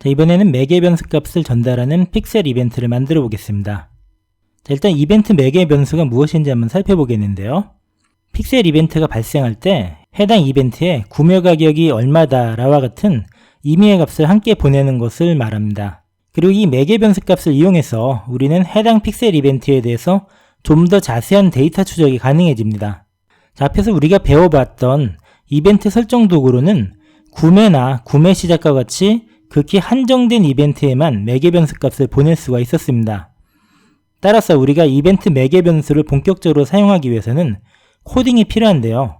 자, 이번에는 매개 변수 값을 전달하는 픽셀 이벤트를 만들어 보겠습니다. 자, 일단 이벤트 매개 변수가 무엇인지 한번 살펴보겠는데요. 픽셀 이벤트가 발생할 때 해당 이벤트에 구매 가격이 얼마다라와 같은 임의의 값을 함께 보내는 것을 말합니다. 그리고 이 매개 변수 값을 이용해서 우리는 해당 픽셀 이벤트에 대해서 좀 더 자세한 데이터 추적이 가능해집니다. 자, 앞에서 우리가 배워봤던 이벤트 설정 도구로는 구매나 구매 시작과 같이 극히 한정된 이벤트에만 매개 변수 값을 보낼 수가 있었습니다. 따라서 우리가 이벤트 매개 변수를 본격적으로 사용하기 위해서는 코딩이 필요한데요.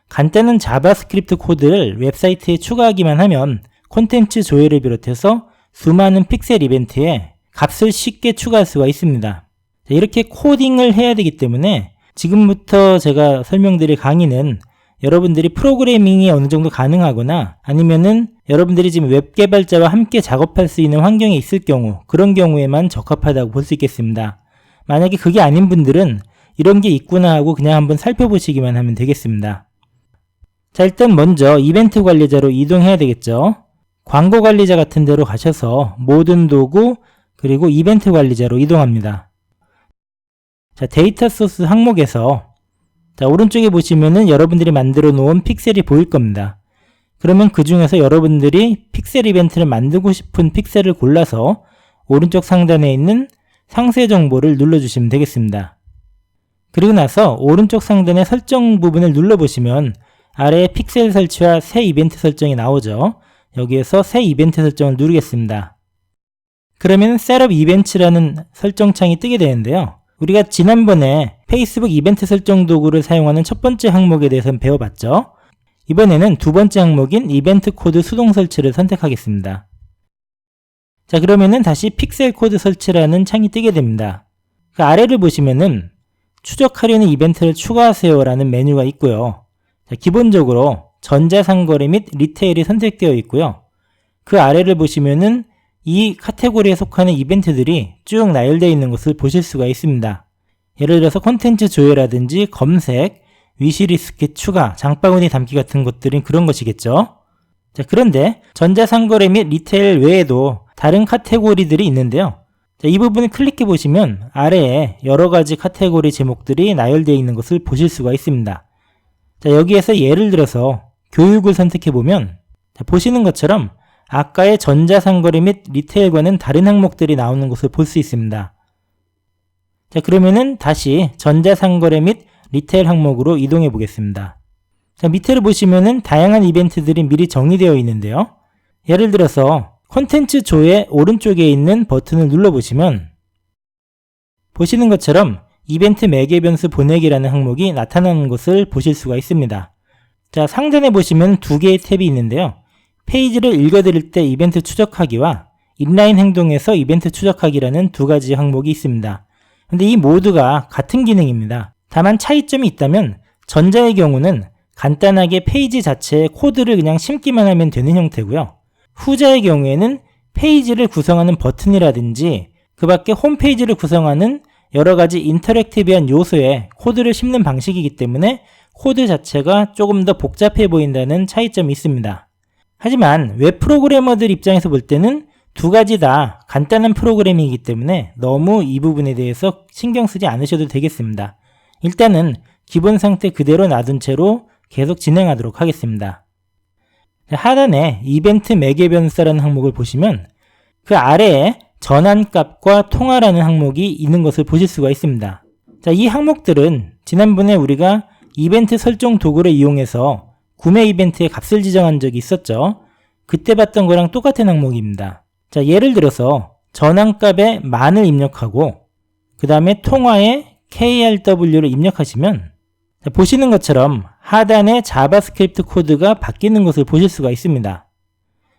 간단한 자바스크립트 코드를 웹사이트에 추가하기만 하면 콘텐츠 조회를 비롯해서 수많은 픽셀 이벤트에 값을 쉽게 추가할 수가 있습니다. 이렇게 코딩을 해야 되기 때문에 지금부터 제가 설명드릴 강의는 여러분들이 프로그래밍이 어느 정도 가능하거나 아니면은 여러분들이 지금 웹 개발자와 함께 작업할 수 있는 환경에 있을 경우, 그런 경우에만 적합하다고 볼 수 있겠습니다. 만약에 그게 아닌 분들은 이런 게 있구나 하고 그냥 한번 살펴보시기만 하면 되겠습니다. 자, 일단 먼저 이벤트 관리자로 이동해야 되겠죠. 광고 관리자 같은 데로 가셔서 모든 도구 그리고 이벤트 관리자로 이동합니다. 자, 데이터 소스 항목에서 자, 오른쪽에 보시면은 여러분들이 만들어 놓은 픽셀이 보일 겁니다. 그러면 그 중에서 여러분들이 픽셀 이벤트를 만들고 싶은 픽셀을 골라서 오른쪽 상단에 있는 상세 정보를 눌러주시면 되겠습니다. 그리고 나서 오른쪽 상단의 설정 부분을 눌러보시면 아래에 픽셀 설치와 새 이벤트 설정이 나오죠. 여기에서 새 이벤트 설정을 누르겠습니다. 그러면 Setup Events라는 설정창이 뜨게 되는데요. 우리가 지난번에 페이스북 이벤트 설정 도구를 사용하는 첫 번째 항목에 대해서 배워봤죠. 이번에는 두 번째 항목인 이벤트 코드 수동 설치를 선택하겠습니다. 자, 그러면은 다시 픽셀 코드 설치라는 창이 뜨게 됩니다. 그 아래를 보시면은 추적하려는 이벤트를 추가하세요 라는 메뉴가 있고요. 자, 기본적으로 전자상거래 및 리테일이 선택되어 있고요. 그 아래를 보시면은 이 카테고리에 속하는 이벤트들이 쭉 나열되어 있는 것을 보실 수가 있습니다. 예를 들어서 콘텐츠 조회라든지 검색, 위시리스트 추가, 장바구니 담기 같은 것들은 그런 것이겠죠. 자, 그런데 전자상거래 및 리테일 외에도 다른 카테고리들이 있는데요. 자, 이 부분을 클릭해 보시면 아래에 여러 가지 카테고리 제목들이 나열되어 있는 것을 보실 수가 있습니다. 자, 여기에서 예를 들어서 교육을 선택해 보면 보시는 것처럼 아까의 전자상거래 및 리테일과는 다른 항목들이 나오는 것을 볼 수 있습니다. 자, 그러면은 다시 전자상거래 및 리테일 항목으로 이동해 보겠습니다. 자, 밑에를 보시면은 다양한 이벤트들이 미리 정리되어 있는데요. 예를 들어서 콘텐츠 조회 오른쪽에 있는 버튼을 눌러보시면 보시는 것처럼 이벤트 매개 변수 보내기라는 항목이 나타나는 것을 보실 수가 있습니다. 자, 상단에 보시면 두 개의 탭이 있는데요. 페이지를 읽어드릴 때 이벤트 추적하기와 인라인 행동에서 이벤트 추적하기라는 두 가지 항목이 있습니다. 근데 이 모두가 같은 기능입니다. 다만 차이점이 있다면 전자의 경우는 간단하게 페이지 자체에 코드를 그냥 심기만 하면 되는 형태고요. 후자의 경우에는 페이지를 구성하는 버튼이라든지 그 밖에 홈페이지를 구성하는 여러 가지 인터랙티브한 요소에 코드를 심는 방식이기 때문에 코드 자체가 조금 더 복잡해 보인다는 차이점이 있습니다. 하지만 웹 프로그래머들 입장에서 볼 때는 두 가지 다 간단한 프로그래밍이기 때문에 너무 이 부분에 대해서 신경 쓰지 않으셔도 되겠습니다. 일단은 기본 상태 그대로 놔둔 채로 계속 진행하도록 하겠습니다. 하단에 이벤트 매개 변수라는 항목을 보시면 그 아래에 전환값과 통화라는 항목이 있는 것을 보실 수가 있습니다. 자, 이 항목들은 지난번에 우리가 이벤트 설정 도구를 이용해서 구매 이벤트에 값을 지정한 적이 있었죠. 그때 봤던 거랑 똑같은 항목입니다. 자, 예를 들어서 전환값에 만을 입력하고 그 다음에 통화에 KRW를 입력하시면 자, 보시는 것처럼 하단에 자바스크립트 코드가 바뀌는 것을 보실 수가 있습니다.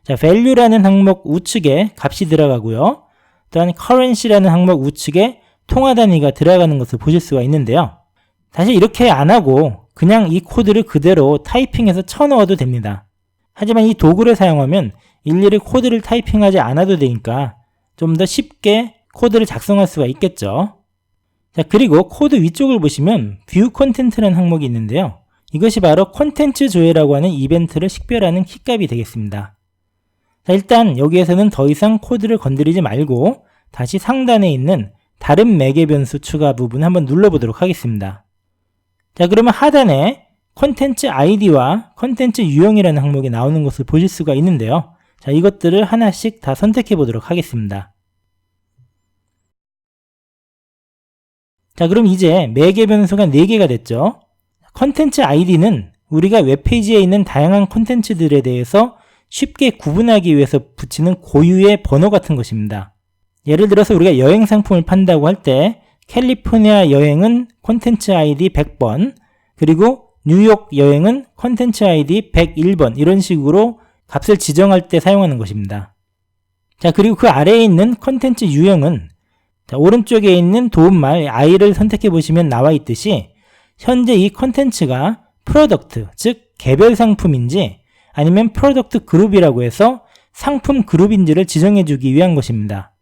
자, value라는 항목 우측에 값이 들어가고요. 또한 currency라는 항목 우측에 통화 단위가 들어가는 것을 보실 수가 있는데요. 사실 이렇게 안 하고 그냥 이 코드를 그대로 타이핑해서 쳐넣어도 됩니다. 하지만 이 도구를 사용하면 일일이 코드를 타이핑하지 않아도 되니까 좀 더 쉽게 코드를 작성할 수가 있겠죠. 자, 그리고 코드 위쪽을 보시면 View Content라는 항목이 있는데요. 이것이 바로 콘텐츠 조회라고 하는 이벤트를 식별하는 키값이 되겠습니다. 자, 일단 여기에서는 더 이상 코드를 건드리지 말고 다시 상단에 있는 다른 매개 변수 추가 부분 한번 눌러보도록 하겠습니다. 자, 그러면 하단에 컨텐츠 ID와 컨텐츠 유형이라는 항목이 나오는 것을 보실 수가 있는데요. 자, 이것들을 하나씩 다 선택해 보도록 하겠습니다. 자, 그럼 이제 매개 변수가 4개가 됐죠. 컨텐츠 ID는 우리가 웹페이지에 있는 다양한 컨텐츠들에 대해서 쉽게 구분하기 위해서 붙이는 고유의 번호 같은 것입니다. 예를 들어서 우리가 여행 상품을 판다고 할 때 캘리포니아 여행은 컨텐츠 ID 100번, 그리고 뉴욕 여행은 컨텐츠 ID 101번, 이런 식으로 값을 지정할 때 사용하는 것입니다. 자, 그리고 그 아래에 있는 컨텐츠 유형은, 자, 오른쪽에 있는 도움말 I를 선택해 보시면 나와 있듯이 현재 이 컨텐츠가 프로덕트, 즉 개별 상품인지 아니면 프로덕트 그룹이라고 해서 상품 그룹인지를 지정해 주기 위한 것입니다.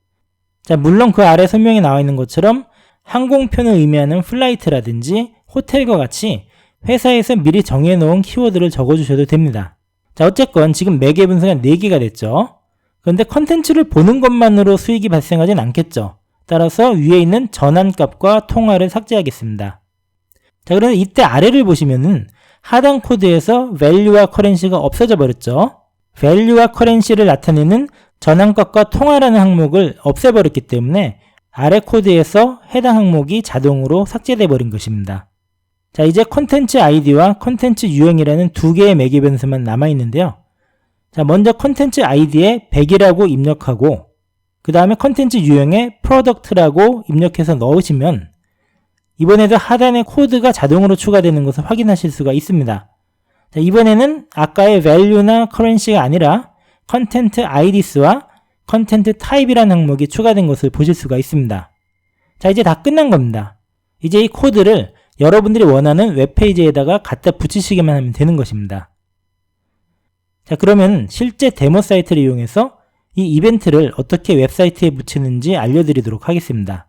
자, 물론 그 아래 설명에 나와 있는 것처럼 항공편을 의미하는 플라이트라든지 호텔과 같이 회사에서 미리 정해놓은 키워드를 적어주셔도 됩니다. 자, 어쨌건 지금 매개 분수가 4개가 됐죠. 그런데 컨텐츠를 보는 것만으로 수익이 발생하진 않겠죠. 따라서 위에 있는 전환값과 통화를 삭제하겠습니다. 자, 그런데 이때 아래를 보시면은 하단 코드에서 value와 currency가 없어져 버렸죠. value와 currency를 나타내는 전환값과 통화라는 항목을 없애버렸기 때문에 아래 코드에서 해당 항목이 자동으로 삭제돼 버린 것입니다. 자, 이제 컨텐츠 ID와 컨텐츠 유형이라는 2개의 매개 변수만 남아있는데요. 자, 먼저 컨텐츠 ID에 100이라고 입력하고 그 다음에 컨텐츠 유형에 product라고 입력해서 넣으시면 이번에도 하단에 코드가 자동으로 추가되는 것을 확인하실 수가 있습니다. 자, 이번에는 아까의 value나 currency가 아니라 컨텐트 IDs와 컨텐트 타입이라는 항목이 추가된 것을 보실 수가 있습니다. 자, 이제 다 끝난 겁니다. 이제 이 코드를 여러분들이 원하는 웹페이지에다가 갖다 붙이시기만 하면 되는 것입니다. 자, 그러면 실제 데모 사이트를 이용해서 이 이벤트를 어떻게 웹사이트에 붙이는지 알려드리도록 하겠습니다.